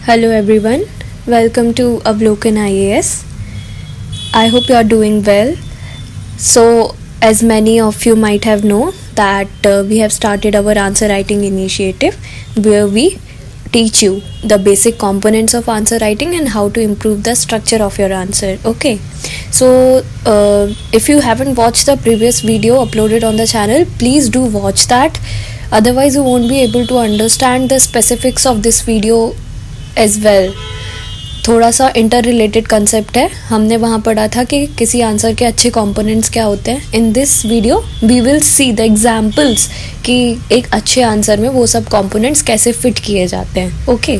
Hello everyone, welcome to Avlokan IAS. I hope you are doing well. So, as many of you might have known that we have started our answer writing initiative where we teach you the basic components of answer writing and how to improve the structure of your answer. Okay, so if you haven't watched the previous video uploaded on the channel, please do watch that. Otherwise, you won't be able to understand the specifics of this video as well. थोड़ा सा inter related concept है. हमने वहाँ पढ़ा था कि किसी answer के अच्छे कंपोनेंट्स क्या होते हैं. In this video we will see the examples कि एक अच्छे आंसर में वो सब कंपोनेंट्स कैसे फिट किए जाते हैं. Okay,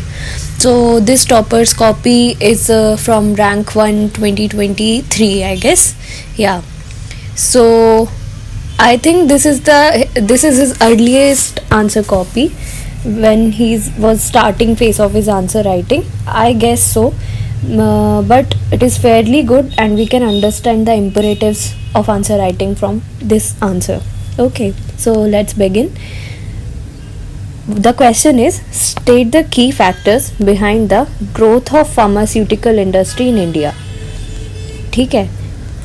so this toppers copy is from rank 1 2023 I guess. Yeah so I think this is his earliest answer copy when he was starting phase of his answer writing, I guess so, but it is fairly good and we can understand the imperatives of answer writing from this answer. Okay, so let's begin. The question is, state the key factors behind the growth of pharmaceutical industry in India. ठीक है,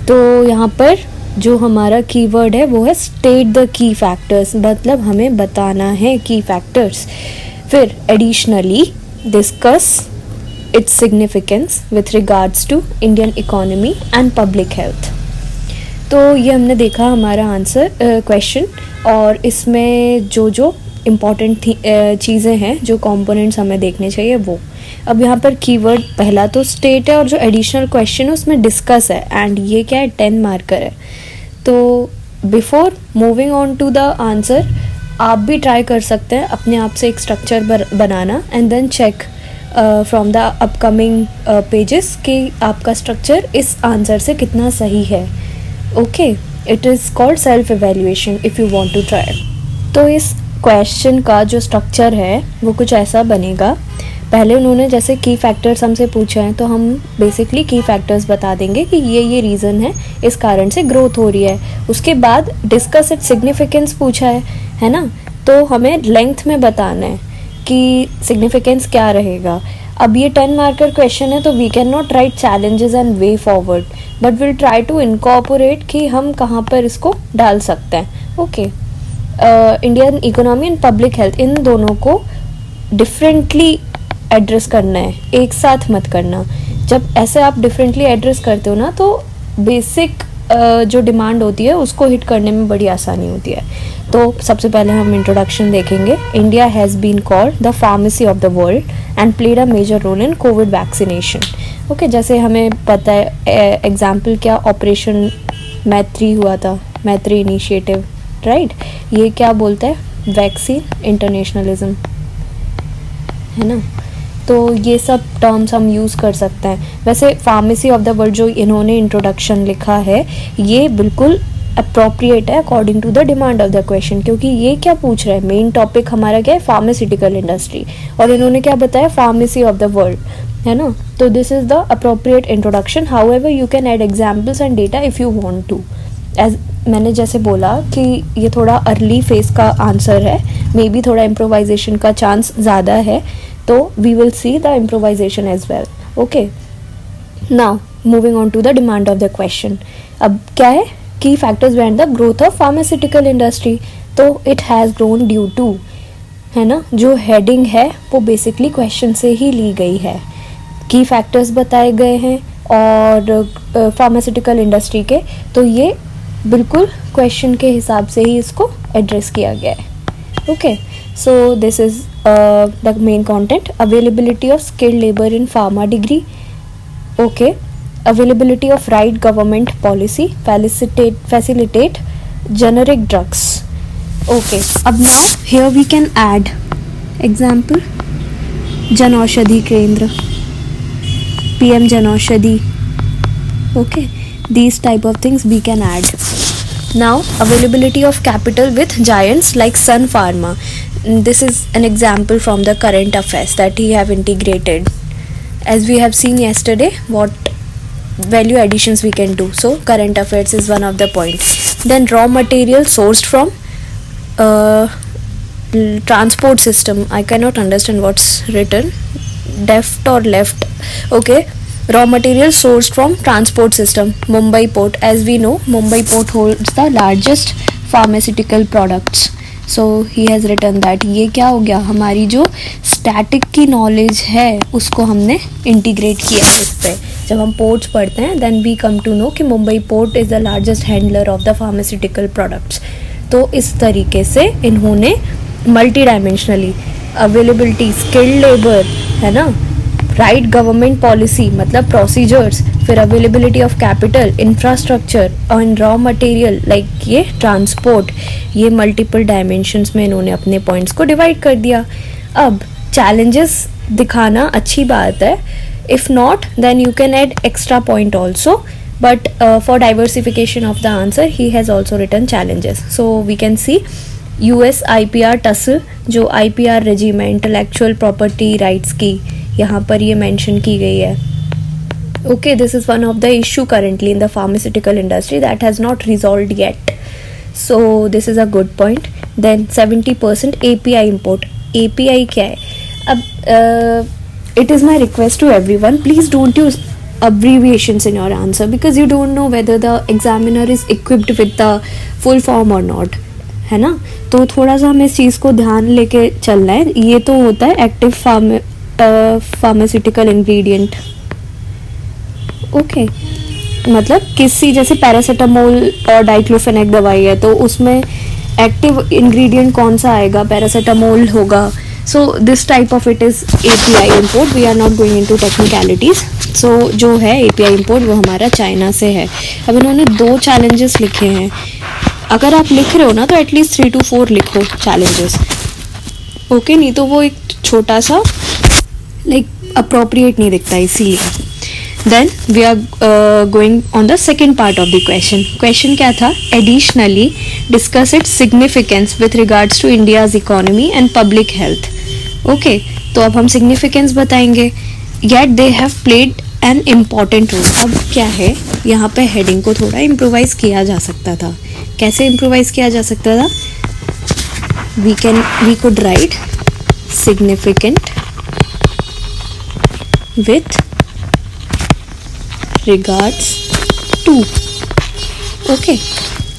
तो यहाँ पर जो हमारा keyword है वो है स्टेट द की फैक्टर्स, मतलब हमें बताना है की फैक्टर्स. फिर additionally discuss its significance with regards to Indian economy and public health. तो ये हमने देखा हमारा आंसर क्वेश्चन, और इसमें जो जो इम्पॉर्टेंट चीज़ें हैं, जो कंपोनेंट्स हमें देखने चाहिए वो. अब यहाँ पर कीवर्ड पहला तो स्टेट है और जो एडिशनल क्वेश्चन है उसमें डिस्कस है, एंड ये क्या है, 10 मार्कर है. तो before moving on to the answer आप भी ट्राई कर सकते हैं अपने आप से एक स्ट्रक्चर बनाना, and then check from the upcoming pages कि आपका स्ट्रक्चर इस आंसर से कितना सही है. Okay, it is called self evaluation if you want to try. तो इस क्वेश्चन का जो स्ट्रक्चर है वो कुछ ऐसा बनेगा. पहले उन्होंने जैसे की फैक्टर्स हमसे पूछे हैं, तो हम बेसिकली की फैक्टर्स बता देंगे कि ये रीज़न है, इस कारण से ग्रोथ हो रही है. उसके बाद डिस्कस इट सिग्निफिकेंस पूछा है ना, तो हमें लेंथ में बताना है कि सिग्निफिकेंस क्या रहेगा. अब ये 10 मार्कर क्वेश्चन है, तो we can not write challenges and way forward, but will try to incorporate कि हम कहाँ पर इसको डाल सकते हैं. Okay, Indian economy and public health, इन दोनों को डिफरेंटली एड्रेस करना है, एक साथ मत करना. जब ऐसे आप डिफरेंटली एड्रेस करते हो ना, तो बेसिक जो डिमांड होती है उसको हिट करने में बड़ी आसानी होती है. तो सबसे पहले हम इंट्रोडक्शन देखेंगे. India has been called the pharmacy of the world and played a major role in COVID vaccination. Okay, जैसे हमें पता है एग्जाम्पल क्या, ऑपरेशन मैत्री हुआ था, मैत्री इनिशिएटिव, राइट. ये क्या बोलता है, वैक्सीन इंटरनेशनलिज्म, है ना. तो ये सब टर्म्स हम यूज़ कर सकते हैं. वैसे फार्मेसी ऑफ द वर्ल्ड जो इन्होंने इंट्रोडक्शन लिखा है, ये बिल्कुल अप्रोप्रिएट है according to the demand of the question, क्योंकि ये क्या पूछ रहा है, मेन टॉपिक हमारा क्या है, फार्मास्यूटिकल इंडस्ट्री, और इन्होंने क्या बताया, फार्मेसी ऑफ द वर्ल्ड, है ना. तो this is the appropriate introduction. However you can add examples and data if you want to. As मैंने जैसे बोला कि ये थोड़ा अर्ली फेज का आंसर है, मे बी थोड़ा इम्प्रोवाइजेशन का चांस ज़्यादा है, तो we will see the improvisation as well. Okay, now moving on to the demand of the question. अब क्या है, की factors behind the growth of pharmaceutical industry. तो it has grown due to, है ना, जो हेडिंग है वो बेसिकली क्वेश्चन से ही ली गई है. की फैक्टर्स बताए गए हैं और फार्मास्यूटिकल इंडस्ट्री के, तो ये बिल्कुल क्वेश्चन के हिसाब से ही इसको एड्रेस किया गया है. Okay, so this is the main content. Availability of skilled labor in pharma degree. Okay, availability of right government policy facilitate generic drugs. Okay, अब now here we can add example, Jan Aushadhi Kendra, PM Jan Aushadhi. Okay, these type of things we can add. Now availability of capital with giants like Sun Pharma. This is an example from the current affairs that he have integrated. As we have seen yesterday, what value additions we can do. So current affairs is one of the points. Then raw material sourced from transport system. I cannot understand what's written. डेफ्ट और left. Okay, raw material sourced from transport system. Mumbai port, as we know, Mumbai port holds the largest pharmaceutical products. So he has written that. ये क्या हो गया, हमारी जो static की knowledge है उसको हमने इंटीग्रेट किया है इस पे. जब हम पोर्ट्स पढ़ते हैं then we come to know कि Mumbai port is the largest handler of the pharmaceutical products. तो इस तरीके से इन्होंने multi dimensionally availability, skilled labour, है ना, राइट गवर्नमेंट पॉलिसी मतलब प्रोसीजर्स, फिर availability of capital, infrastructure and raw material like ये ट्रांसपोर्ट, ये मल्टीपल डायमेंशंस में इन्होंने अपने पॉइंट्स को डिवाइड कर दिया. अब चैलेंजेस दिखाना अच्छी बात है, if not then you can add extra point also, but for diversification of the answer he has also written challenges. So we can see US IPR tussle, जो IPR रेजिम है intellectual property rights की, यहाँ पर ये mention की गई है. Okay, this is one of the issue currently in the pharmaceutical industry that has not resolved yet. So this is a good point. Then 70% API import. API क्या है? अब it is my request to everyone, please don't use abbreviations in your answer because you don't know whether the examiner is equipped with the full form or not, है ना. तो थोड़ा सा हमें इस चीज़ को ध्यान लेके चलना है. ये तो होता है एक्टिव फार्मास्यूटिकल इंग्रेडिएंट. ओके, मतलब किसी जैसे पैरासीटामोल और डाइक्लोफेनेक दवाई है तो उसमें एक्टिव इंग्रेडिएंट कौन सा आएगा? पैरासीटामोल होगा. So this type of it is API import. We are not going into technicalities. So जो है API import वो हमारा चाइना से है. अब इन्होंने 2 challenges लिखे हैं. अगर आप लिख रहे हो ना तो एटलीस्ट 3 to 4 लिखो challenges. ओके, नहीं तो वो एक छोटा सा लाइक अप्रोप्रिएट नहीं दिखता इसीलिए. Then we are going on the second part of the question. Question क्या था? Additionally, discuss its significance with regards to India's economy and public health. Okay, तो अब हम significance बताएंगे. Yet they have played an important role. अब क्या है, यहाँ पे heading को थोड़ा improvise किया जा सकता था. कैसे improvise किया जा सकता था? We could write significant with regards to. Okay,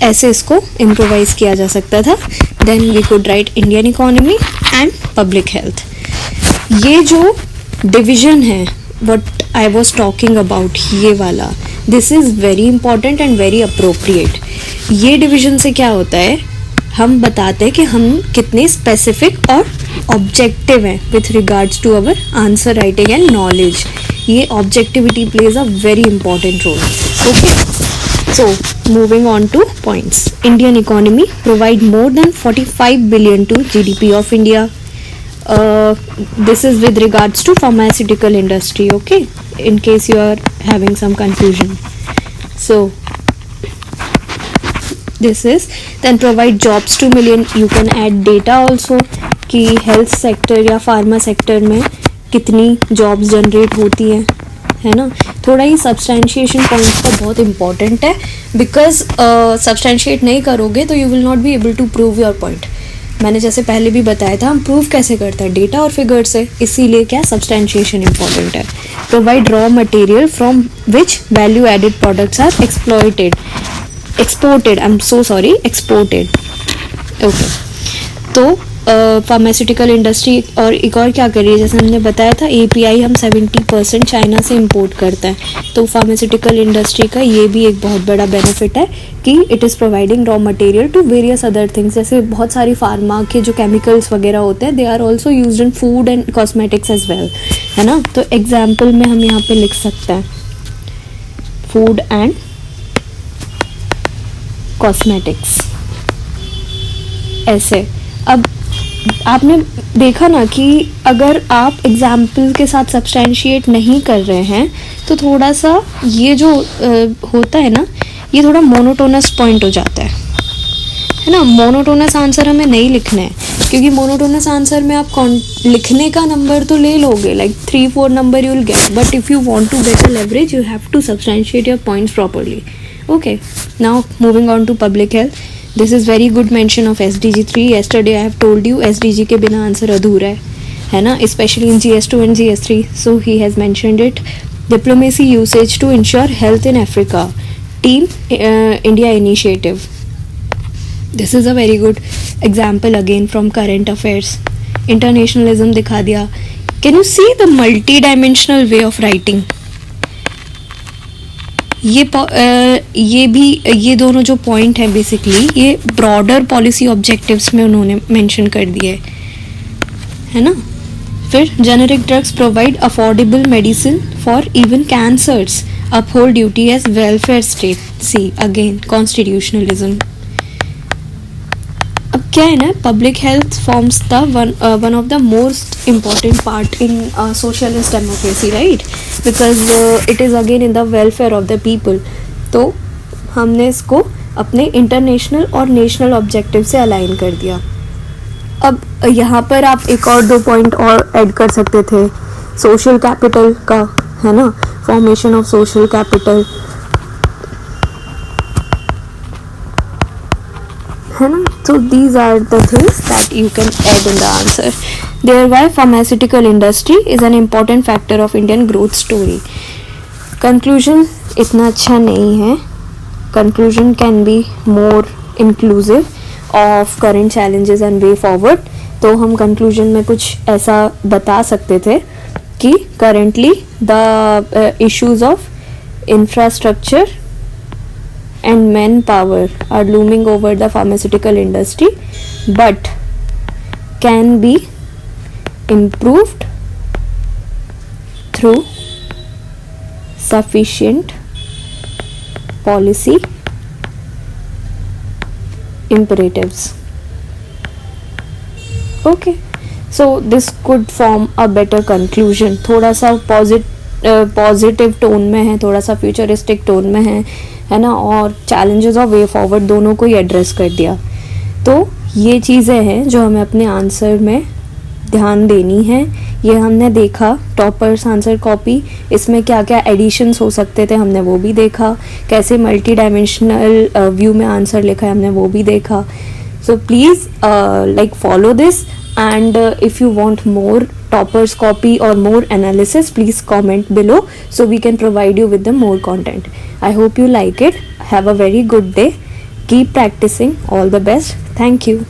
ऐसे इसको इम्प्रोवाइज किया जा सकता था. Then we could write Indian economy and public health. ये जो डिवीजन है what I was talking about, ये वाला, this is very important and very appropriate. ये डिवीजन से क्या होता है, हम बताते हैं कि हम कितने स्पेसिफिक और ऑब्जेक्टिव हैं with regards to our answer writing and knowledge. ये objectivity plays a very important role. Okay, so moving on to points. Indian economy provide more than 45 billion to GDP of India. This is with regards to pharmaceutical industry, okay, in case you are having some confusion. So this is then provide jobs to million. You can add data also कि health sector या pharma sector में कितनी jobs generate होती हैं, है ना. थोड़ा ही सब्सटैंशिएशन points का बहुत इंपॉर्टेंट है बिकॉज सब्सटैंशिएट नहीं करोगे तो you will not be able to prove your point. मैंने जैसे पहले भी बताया था, हम प्रूव कैसे करते हैं, डेटा और फिगर से. इसीलिए क्या सब्सटैंशिएशन इंपॉर्टेंट है. Provide raw material from which value added products are exploited, exported, I am so sorry, exported. Okay, तो फार्मास्यूटिकल इंडस्ट्री और एक और क्या कर रही है, जैसे हमने बताया था API हम 70% चाइना से इंपोर्ट करते हैं. तो फार्मास्यूटिकल इंडस्ट्री का ये भी एक बहुत बड़ा बेनिफिट है कि it is providing raw material to various other things. जैसे बहुत सारी फार्मा के जो केमिकल्स वगैरह होते हैं, they are also used in food and cosmetics as well, है ना. तो एग्जाम्पल में हम यहाँ पे लिख सकते हैं फूड एंड कॉस्मेटिक्स ऐसे. अब आपने देखा ना कि अगर आप एग्जाम्पल के साथ सब्सटैंशिएट नहीं कर रहे हैं तो थोड़ा सा ये जो होता है ना, ये थोड़ा मोनोटोनस पॉइंट हो जाता है ना. मोनोटोनस आंसर हमें नहीं लिखना है क्योंकि मोनोटोनस आंसर में आप लिखने का नंबर तो ले लोगे, like 3-4 number you will get, but if you want to get a leverage you have to substantiate your points properly. Okay, now moving on to public health. This is very good mention of SDG 3. yesterday I have told you SDG के बिना answer अधूरा है. है ना, specially in GS2 and GS3. So he has mentioned it. Diplomacy usage to ensure health in Africa. Team India initiative. This is a very good example again from current affairs. Internationalism दिखा दिया. Can you see the multi-dimensional way of writing? ये दोनों जो point है basically ये broader policy objectives में उन्होंने mention कर दिए है ना. फिर generic drugs provide affordable medicine for even cancers, uphold duty as welfare state. See again constitutionalism. अब क्या है ना, public health forms the one of the most important part in socialist democracy, right, because it is again in the welfare of the people. तो हमने इसको अपने international और national objective से अलाइन कर दिया. अब यहाँ पर आप एक और 2 पॉइंट और ऐड कर सकते थे. सोशल कैपिटल का है ना, फॉर्मेशन ऑफ सोशल कैपिटल है ना. So these are the things that you can add in the answer. Thereby pharmaceutical industry is an important factor of Indian growth story. Conclusion इतना अच्छा नहीं है. Conclusion can be more inclusive of current challenges and way forward. तो हम conclusion में कुछ ऐसा बता सकते थे कि currently the issues of infrastructure and manpower are looming over the pharmaceutical industry, but can be improved through sufficient policy imperatives. Okay, so this could form a better conclusion. थोड़ा सा पॉजिटिव टोन में है, थोड़ा सा futuristic tone में है ना, और चैलेंजेस और वे फॉरवर्ड दोनों को ही एड्रेस कर दिया. तो ये चीज़ें हैं जो हमें अपने आंसर में ध्यान देनी है. ये हमने देखा टॉपर्स आंसर कॉपी, इसमें क्या क्या एडिशंस हो सकते थे हमने वो भी देखा, कैसे मल्टी डायमेंशनल व्यू में आंसर लिखा है हमने वो भी देखा. So please like follow this, and if you want more toppers copy or more analysis, please comment below so we can provide you with the more content. I hope you like it. Have a very good day. Keep practicing. All the best. Thank you.